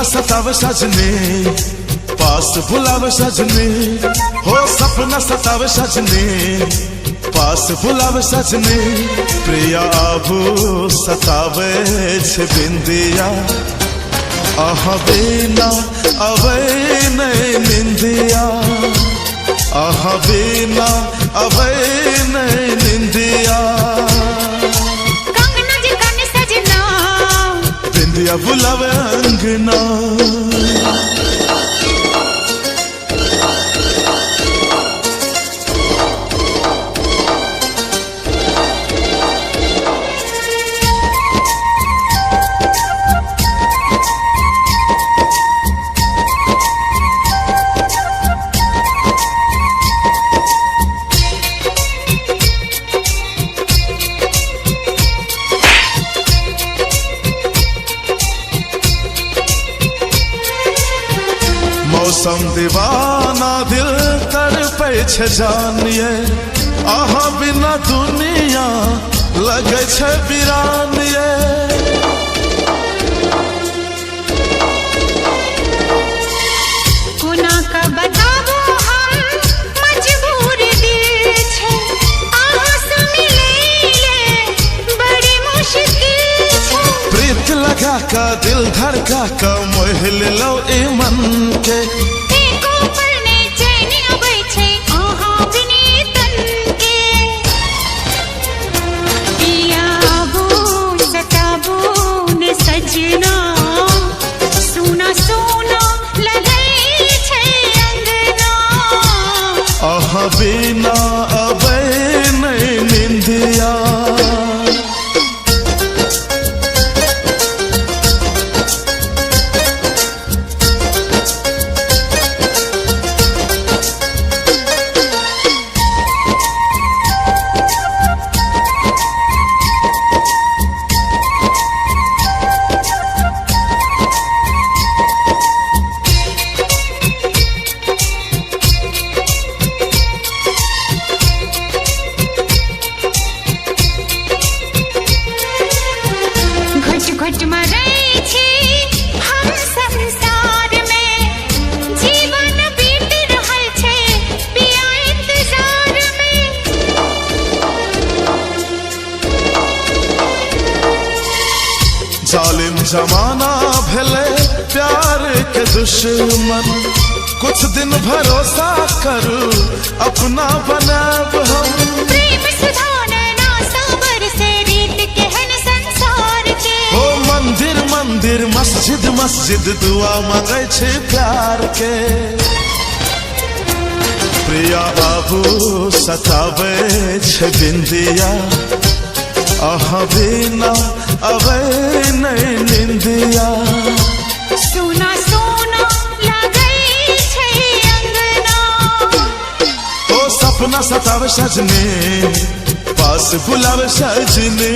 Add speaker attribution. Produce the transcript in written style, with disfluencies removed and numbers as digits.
Speaker 1: सपना सतावे सजने, पास बुलावे सजने, हो सपना सतावे सजने, पास बुलावे सजने, प्रिया आभू सतावे छे बिंदिया, आहा बिना अवे नहीं निंदिया, आहा बिना अवे नहीं निंदिया,
Speaker 2: कंगना जी कन सजना,
Speaker 1: बिंदिया बुलावे अंगना। मौसम दीवाना दिल तड़पे छे जानिए, आहा बिना दुनिया लगे छे वीरानिए।
Speaker 2: कोना का बताबो हम मजबूर दिल छे, आस मिले बड़ी मुश्किल छे।
Speaker 1: प्रीत लगा का दिल धड़का का मोह लो ए मन के,
Speaker 2: एको पल ने चैन अबै छे आहा बिने तन के। पिया आबू सताबू ने सजना, सुना सुना लगै छे अंगना,
Speaker 1: आहा बिना अबे नहीं निंदिया।
Speaker 2: घट मरै छी हम संसार में, जीवन बीत रहल छे पिया इंतजार में।
Speaker 1: जालिम जमाना भेले प्यार के दुश्मन, कुछ दिन भरोसा करू अपना बनाब हम।
Speaker 2: प्रेम सुधाने ना साबर से रीत केहन संसार के,
Speaker 1: ओ मंदिर मंदिर मस्जिद मस्जिद दुआ मांगे छे प्यार के। प्रिया आभू सतावे छे बिंदिया, आहा बिना अवे नहीं निंदिया,
Speaker 2: सुना सुना लगै छे अंगना।
Speaker 1: ओ सपना सतावे सजने, पास बुलावे सजने।